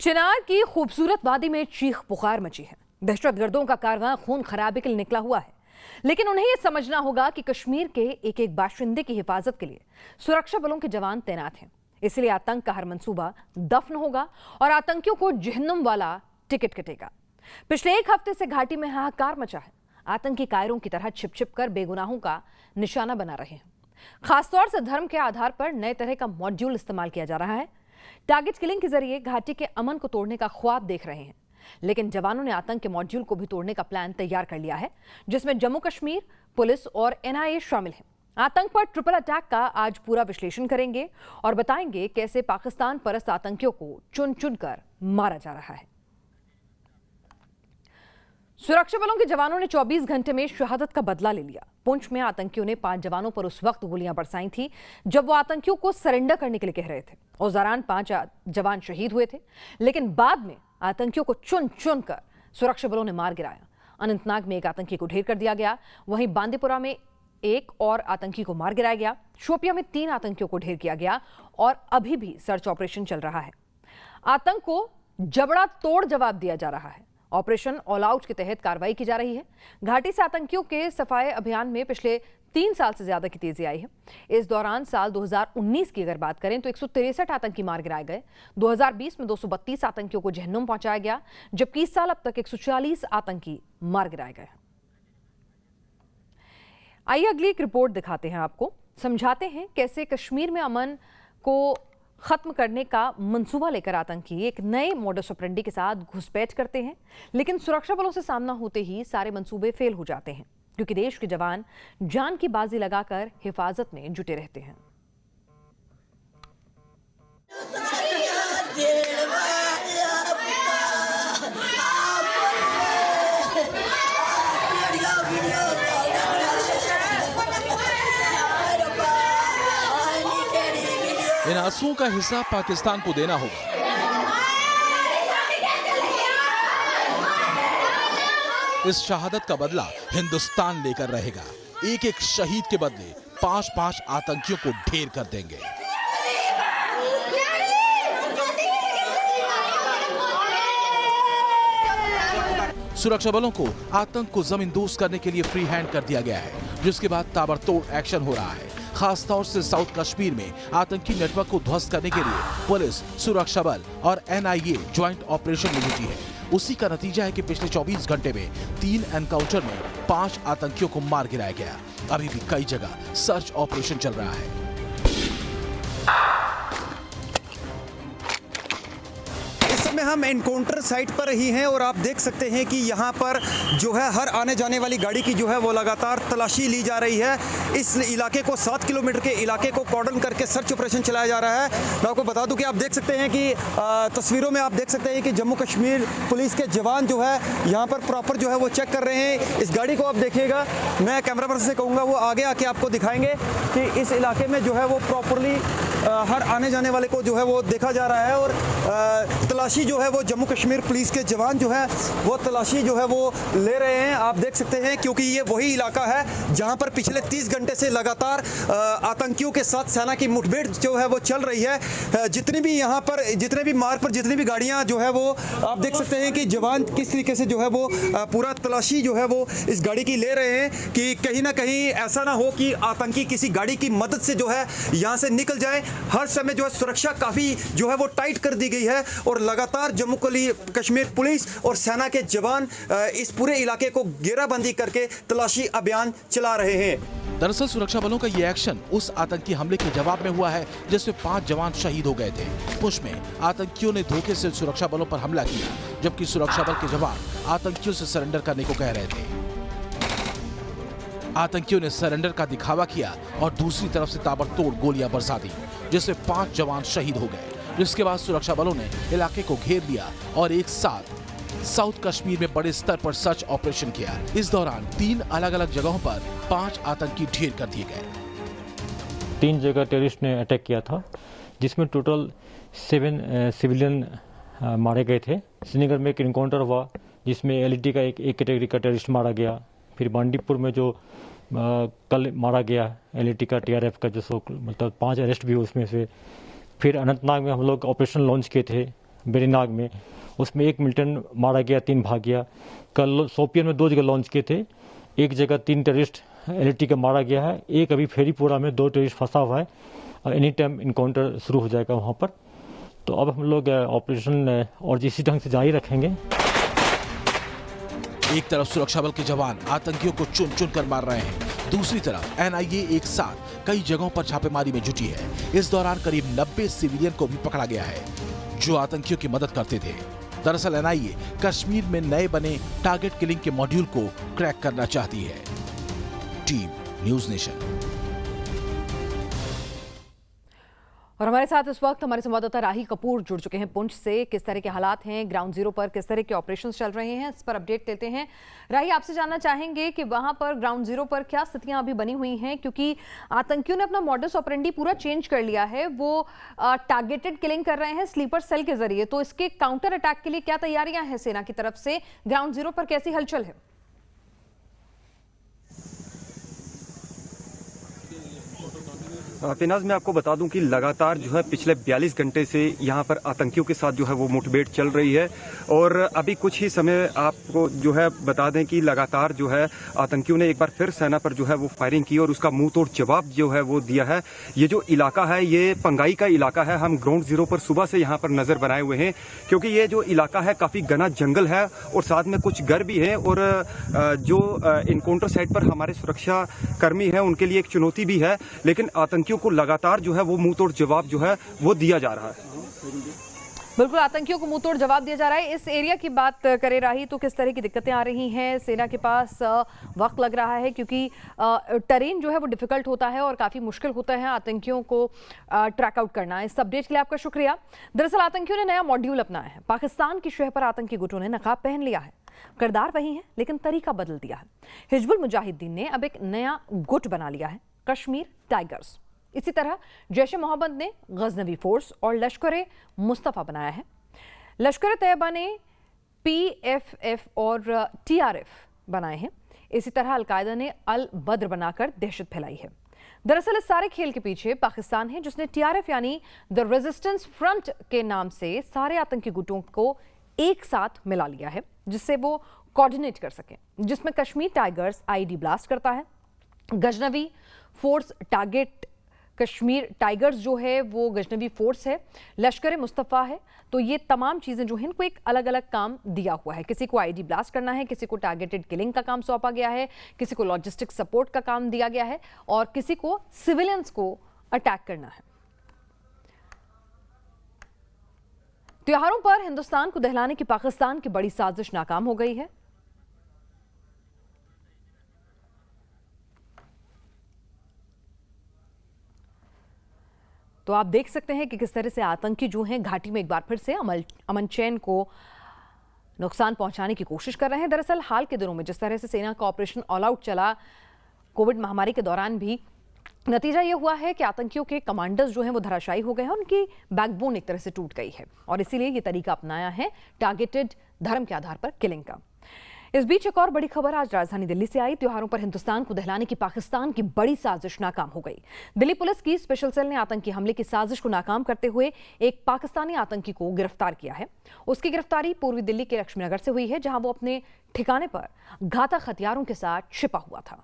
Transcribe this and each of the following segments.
चिनार की खूबसूरत वादी में चीख पुकार मची है। दहशतगर्दों का कारवां खून खराबे के लिए निकला हुआ है, लेकिन उन्हें यह समझना होगा कि कश्मीर के एक एक बाशिंदे की हिफाजत के लिए सुरक्षा बलों के जवान तैनात हैं। इसलिए आतंक का हर मंसूबा दफन होगा और आतंकियों को जहन्नुम वाला टिकट कटेगा। पिछले एक हफ्ते से घाटी में हाहाकार मचा है। आतंकी कायरों की तरह छिप छिप कर बेगुनाहों का निशाना बना रहे हैं। खासतौर से धर्म के आधार पर नए तरह का मॉड्यूल इस्तेमाल किया जा रहा है। टारगेट किलिंग के जरिए घाटी के अमन को तोड़ने का ख्वाब देख रहे हैं, लेकिन जवानों ने आतंक के मॉड्यूल को भी तोड़ने का प्लान तैयार कर लिया है, जिसमें जम्मू कश्मीर पुलिस और एनआईए शामिल हैं। आतंक पर ट्रिपल अटैक का आज पूरा विश्लेषण करेंगे और बताएंगे कैसे पाकिस्तान परस्त आतंकियों को चुन चुन कर मारा जा रहा है। सुरक्षा बलों के जवानों ने 24 घंटे में शहादत का बदला ले लिया। पुंछ में आतंकियों ने 5 जवानों पर उस वक्त गोलियां बरसाई थी जब वो आतंकियों को सरेंडर करने के लिए कह रहे थे। उस दौरान 5 जवान शहीद हुए थे, लेकिन बाद में आतंकियों को चुन चुन कर सुरक्षा बलों ने मार गिराया। अनंतनाग में एक आतंकी को ढेर कर दिया गया, वहीं बांदीपुरा में एक और आतंकी को मार गिराया गया। शोपियां में 3 आतंकियों को ढेर किया गया और अभी भी सर्च ऑपरेशन चल रहा है। आतंक को जबड़ा तोड़ जवाब दिया जा रहा है। ऑपरेशन ऑल आउट के तहत कार्रवाई की जा रही है। घाटी से आतंकियों के सफाये अभियान में पिछले 3 साल से ज्यादा की तेजी आई है। इस दौरान साल 2019 की अगर बात करें तो 163 आतंकी मार गिराए गए। 2020 में 232 आतंकियों को जहन्नुम पहुंचाया गया, जबकि इस साल अब तक 140 आतंकी मार गिराए गए। आइए अगली एक रिपोर्ट दिखाते हैं आपको, समझाते हैं कैसे कश्मीर में अमन को खत्म करने का मंसूबा लेकर आतंकी एक नए मोडस ऑपरेंडी के साथ घुसपैठ करते हैं, लेकिन सुरक्षा बलों से सामना होते ही सारे मंसूबे फेल हो जाते हैं, क्योंकि देश के जवान जान की बाजी लगाकर हिफाजत में जुटे रहते हैं। इन आंसुओं का हिसाब पाकिस्तान को देना होगा। इस शहादत का बदला हिंदुस्तान लेकर रहेगा। एक एक शहीद के बदले 5-5 आतंकियों को ढेर कर देंगे। सुरक्षा बलों को आतंक को जमींदोज करने के लिए फ्री हैंड कर दिया गया है, जिसके बाद ताबड़तोड़ एक्शन हो रहा है। खासतौर से साउथ कश्मीर में आतंकी नेटवर्क को ध्वस्त करने के लिए पुलिस, सुरक्षा बल और एनआईए ज्वाइंट ऑपरेशन में जुटी है। उसी का नतीजा है कि पिछले 24 घंटे में 3 एनकाउंटर में 5 आतंकियों को मार गिराया गया। अभी भी कई जगह सर्च ऑपरेशन चल रहा है। में हम एनकाउंटर साइट पर ही हैं और आप देख सकते हैं कि यहाँ पर जो है हर आने जाने वाली गाड़ी की जो है वो लगातार तलाशी ली जा रही है। इस इलाके को 7 किलोमीटर के इलाके को कॉर्डन करके सर्च ऑपरेशन चलाया जा रहा है। मैं आपको बता दूं कि आप देख सकते हैं कि तस्वीरों में आप देख सकते हैं कि जम्मू कश्मीर पुलिस के जवान जो है यहाँ पर प्रॉपर जो है वो चेक कर रहे हैं। इस गाड़ी को आप देखिएगा, मैं कैमरा पर्सन से कहूँगा वो आगे आके आपको दिखाएंगे कि इस इलाके में जो है वो प्रॉपरली हर आने जाने वाले को जो है वो देखा जा रहा है और तलाशी जो है वो जम्मू कश्मीर पुलिस के जवान जो है वो तलाशी जो है वो ले रहे हैं। आप देख सकते हैं क्योंकि ये वही इलाका है जहां पर पिछले 30 घंटे से लगातार आतंकियों के साथ सेना की मुठभेड़ जो है वो चल रही है। जितनी भी यहाँ पर जितने भी मार्ग पर जितनी भी गाड़ियां जो है वो आप देख सकते हैं कि जवान किस तरीके से जो है वो पूरा तलाशी जो है वो इस गाड़ी की ले रहे हैं कि कहीं ना कहीं ऐसा ना हो कि आतंकी किसी गाड़ी की मदद से जो है यहाँ से निकल जाए। हर समय जो है सुरक्षा काफी जो है वो टाइट कर दी गई है और लगातार जम्मू कश्मीर पुलिस और सेना के जवान इस पूरे इलाके को घेराबंदी करके तलाशी अभियान चला रहे हैं। दरअसल सुरक्षा बलों का ये एक्शन उस आतंकी हमले के जवाब में हुआ है जिसमें 5 जवान शहीद हो गए थे। पुंछ में आतंकियों ने धोखे से सुरक्षा बलों पर हमला किया, जबकि सुरक्षा बल के जवान आतंकियों से सरेंडर करने को कह रहे थे। आतंकियों ने सरेंडर का दिखावा किया और दूसरी तरफ से ताबड़तोड़ गोलियां बरसा दी, जिसमें 5 जवान शहीद हो गए। जिसके बाद सुरक्षा बलों ने इलाके को घेर लिया और एक साथ साउथ कश्मीर में बड़े स्तर पर सर्च ऑपरेशन किया। इस दौरान 3 अलग अलग जगहों पर 5 आतंकी ढेर कर दिए गए। 3 जगह टेररिस्ट ने अटैक किया था, जिसमें टोटल 7 सिविलियन मारे गए थे। श्रीनगर में एक इनकाउंटर हुआ जिसमें एलईटी का एक कैटेगरी का टेररिस्ट मारा गया। फिर बांदीपुर में जो कल मारा गया एलईटी का टीआरएफ का जो मतलब 5 अरेस्ट भी हुए उसमें से। फिर अनंतनाग में हम लोग ऑपरेशन लॉन्च किए थे बेरीनाग में, उसमें 1 मिलिटेंट मारा गया, 3 भाग गया। कल शोपियन में 2 जगह लॉन्च किए थे, एक जगह 3 टेररिस्ट एलटी का मारा गया है, एक अभी फेरीपोरा में 2 टेररिस्ट फंसा हुआ है। एनी टाइम इनकाउंटर शुरू हो जाएगा वहाँ पर। तो अब हम लोग ऑपरेशन और इसी ढंग से जारी रखेंगे। एक तरफ सुरक्षा बल के जवान आतंकियों को चुन चुन कर मार रहे हैं, दूसरी तरफ एनआईए एक साथ कई जगहों पर छापेमारी में जुटी है। इस दौरान करीब 90 सिविलियन को भी पकड़ा गया है जो आतंकियों की मदद करते थे। दरअसल एनआईए कश्मीर में नए बने टारगेट किलिंग के मॉड्यूल को क्रैक करना चाहती है। Team news nation. और हमारे साथ इस वक्त हमारे संवाददाता राही कपूर जुड़ चुके हैं पुंछ से। किस तरह के हालात हैं ग्राउंड जीरो पर, किस तरह के ऑपरेशंस चल रहे हैं, इस पर अपडेट लेते हैं। राही, आपसे जानना चाहेंगे कि वहां पर ग्राउंड जीरो पर क्या स्थितियां अभी बनी हुई हैं, क्योंकि आतंकियों ने अपना मॉडस ऑपरेंडी पूरा चेंज कर लिया है। वो टारगेटेड किलिंग कर रहे हैं स्लीपर सेल के जरिए, तो इसके काउंटर अटैक के लिए क्या तैयारियां हैं सेना की तरफ से? ग्राउंड जीरो पर कैसी हलचल है? फिनाज, मैं आपको बता दूं कि लगातार जो है पिछले 42 घंटे से यहां पर आतंकियों के साथ जो है वो मुठभेड़ चल रही है। और अभी कुछ ही समय आपको जो है बता दें कि लगातार जो है आतंकियों ने एक बार फिर सेना पर जो है वो फायरिंग की और उसका मुंह तोड़ जवाब जो है वो दिया है। ये जो इलाका है ये पंगाई का इलाका है। हम ग्राउंड जीरो पर सुबह से यहाँ पर नजर बनाए हुए हैं, क्योंकि ये जो इलाका है काफी घना जंगल है और साथ में कुछ घर भी है। और जो इनकाउंटर साइट पर हमारे सुरक्षा कर्मी है उनके लिए एक चुनौती भी है, लेकिन आतंकियों को लगातार जो है वो मुंह तोड़ जवाब जो है वो दिया जा रहा है। बिल्कुल, आतंकियों को मुंह तोड़ जवाब दिया जा रहा है। इस एरिया की बात करें राही, तो किस तरह की दिक्कतें आ रही हैं? सेना के पास वक्त लग रहा है, क्योंकि टेरेन जो है वो डिफिकल्ट होता है और काफ़ी मुश्किल होता है आतंकियों को ट्रैक आउट करना। इस अपडेट के लिए आपका शुक्रिया। दरअसल आतंकियों ने नया मॉड्यूल अपनाया है। पाकिस्तान की शह पर आतंकी गुटों ने नकाब पहन लिया है। किरदार वही है लेकिन तरीका बदल दिया है। हिजबुल मुजाहिदीन ने अब एक नया गुट बना लिया है, कश्मीर टाइगर्स। इसी तरह जैश-ए-मोहम्मद ने गजनवी फोर्स और लश्कर-ए-मुस्तफ़ा बनाया है। लश्कर-ए-तैयबा ने PFF और TRF बनाए हैं। इसी तरह अलकायदा ने अल-बद्र बनाकर दहशत फैलाई है। दरअसल इस सारे खेल के पीछे पाकिस्तान है, जिसने TRF यानी द रेजिस्टेंस फ्रंट के नाम से सारे आतंकी गुटों को एक साथ मिला लिया है, जिससे वो कोऑर्डिनेट कर सकें। जिसमें कश्मीर टाइगर्स IED ब्लास्ट करता है, Ghaznavi force target Kashmir tigers जो है वो गजनवी फोर्स है, लश्कर-ए-मुस्तफ़ा है। तो ये तमाम चीज़ें जो हैं इनको एक अलग अलग काम दिया हुआ है। किसी को IED ब्लास्ट करना है, किसी को टारगेटेड किलिंग का काम सौंपा गया है, किसी को लॉजिस्टिक सपोर्ट का काम दिया गया है और किसी को सिविलियंस को अटैक करना है। त्योहारों पर हिंदुस्तान को दहलाने की पाकिस्तान की बड़ी साजिश नाकाम हो गई है। तो आप देख सकते हैं कि किस तरह से आतंकी जो हैं घाटी में एक बार फिर से अमन चैन को नुकसान पहुंचाने की कोशिश कर रहे हैं। दरअसल हाल के दिनों में जिस तरह से सेना का ऑपरेशन ऑल आउट चला कोविड महामारी के दौरान भी, नतीजा ये हुआ है कि आतंकियों के कमांडर्स जो हैं वो धराशायी हो गए हैं, उनकी बैकबोन एक तरह से टूट गई है और इसीलिए ये तरीका अपनाया है टारगेटेड धर्म के आधार पर किलिंग का। इस बीच एक और बड़ी खबर आज राजधानी दिल्ली से आई। त्योहारों पर हिंदुस्तान को दहलाने की पाकिस्तान की बड़ी साजिश नाकाम हो गई। दिल्ली पुलिस की स्पेशल सेल ने आतंकी हमले की साजिश को नाकाम करते हुए एक पाकिस्तानी आतंकी को गिरफ्तार किया है। उसकी गिरफ्तारी पूर्वी दिल्ली के लक्ष्मीनगर से हुई है, जहां वो अपने ठिकाने पर घातक हथियारों के साथ छिपा हुआ था।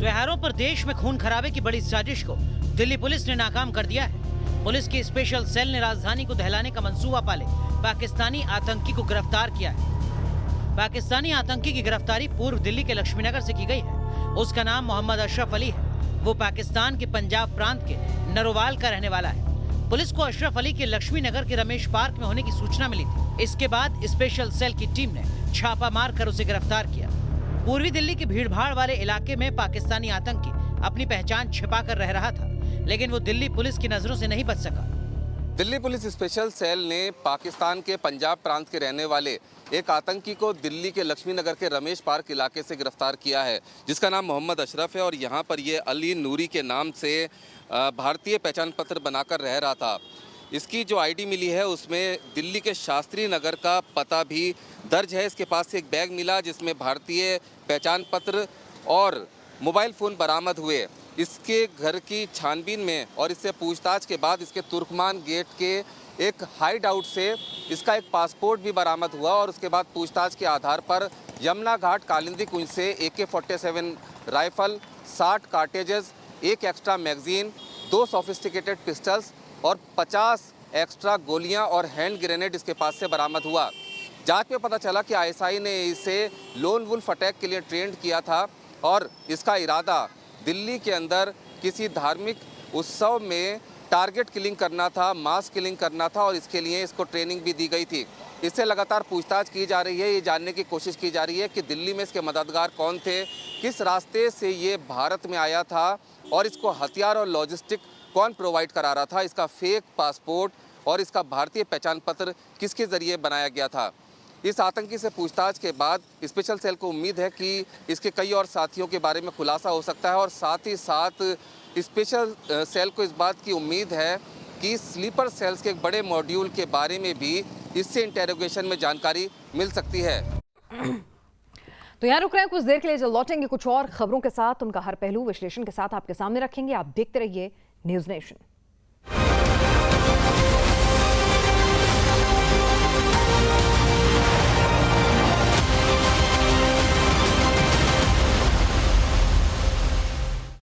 त्योहारों पर देश में खून खराबे की बड़ी साजिश को दिल्ली पुलिस ने नाकाम कर दिया है। पुलिस की स्पेशल सेल ने राजधानी को दहलाने का मंसूबा पाले पाकिस्तानी आतंकी को गिरफ्तार किया है। पाकिस्तानी आतंकी की गिरफ्तारी पूर्व दिल्ली के लक्ष्मीनगर से की गई है। उसका नाम मोहम्मद अशरफ अली है। वो पाकिस्तान के पंजाब प्रांत के नरोवाल का रहने वाला है। पुलिस को अशरफ अली के लक्ष्मीनगर के रमेश पार्क में होने की सूचना मिली थी। इसके बाद स्पेशल सेल की टीम ने छापा मार कर उसे गिरफ्तार किया। पूर्वी दिल्ली के भीड़भाड़ वाले इलाके में पाकिस्तानी आतंकी अपनी पहचान छिपा कर रह रहा था, लेकिन वो दिल्ली पुलिस की नजरों से नहीं बच सका। दिल्ली पुलिस स्पेशल सेल ने पाकिस्तान के पंजाब प्रांत के रहने वाले एक आतंकी को दिल्ली के लक्ष्मीनगर के रमेश पार्क इलाके से गिरफ्तार किया है, जिसका नाम मोहम्मद अशरफ है और यहाँ पर ये अली नूरी के नाम से भारतीय पहचान पत्र बनाकर रह रहा था। इसकी जो आईडी मिली है उसमें दिल्ली के शास्त्री नगर का पता भी दर्ज है। इसके पास से एक बैग मिला जिसमें भारतीय पहचान पत्र और मोबाइल फ़ोन बरामद हुए। इसके घर की छानबीन में और इससे पूछताछ के बाद इसके तुर्कमान गेट के एक हाइड आउट से इसका एक पासपोर्ट भी बरामद हुआ और उसके बाद पूछताछ के आधार पर यमुना घाट कालिंदी कुंज से AK-47 राइफल, 60 कार्टेजेस, एक एक्स्ट्रा मैगजीन, 2 सोफिस्टिकेटेड पिस्टल्स और 50 एक्स्ट्रा गोलियां और हैंड ग्रेनेड इसके पास से बरामद हुआ। जांच में पता चला कि ISI ने इसे लोन वुल्फ अटैक के लिए ट्रेंड किया था और इसका इरादा दिल्ली के अंदर किसी धार्मिक उत्सव में टारगेट किलिंग करना था, मास किलिंग करना था और इसके लिए इसको ट्रेनिंग भी दी गई थी। इससे लगातार पूछताछ की जा रही है, ये जानने की कोशिश की जा रही है कि दिल्ली में इसके मददगार कौन थे, किस रास्ते से ये भारत में आया था और इसको हथियार और लॉजिस्टिक कौन प्रोवाइड करा रहा था, इसका फेक पासपोर्ट और इसका भारतीय पहचान पत्र किसके ज़रिए बनाया गया था। इस आतंकी से पूछताछ के बाद स्पेशल सेल को उम्मीद है कि इसके कई और साथियों के बारे में खुलासा हो सकता है और साथ ही साथ स्पेशल सेल को इस बात की उम्मीद है कि स्लीपर सेल्स के एक बड़े मॉड्यूल के बारे में भी इससे इंटेरोगेशन में जानकारी मिल सकती है। तो यहाँ रुक रहे हैं, कुछ देर के लिए जब लौटेंगे कुछ और खबरों के साथ, उनका हर पहलू विश्लेषण के साथ आपके सामने रखेंगे। आप देखते रहिए न्यूज़ नेशन।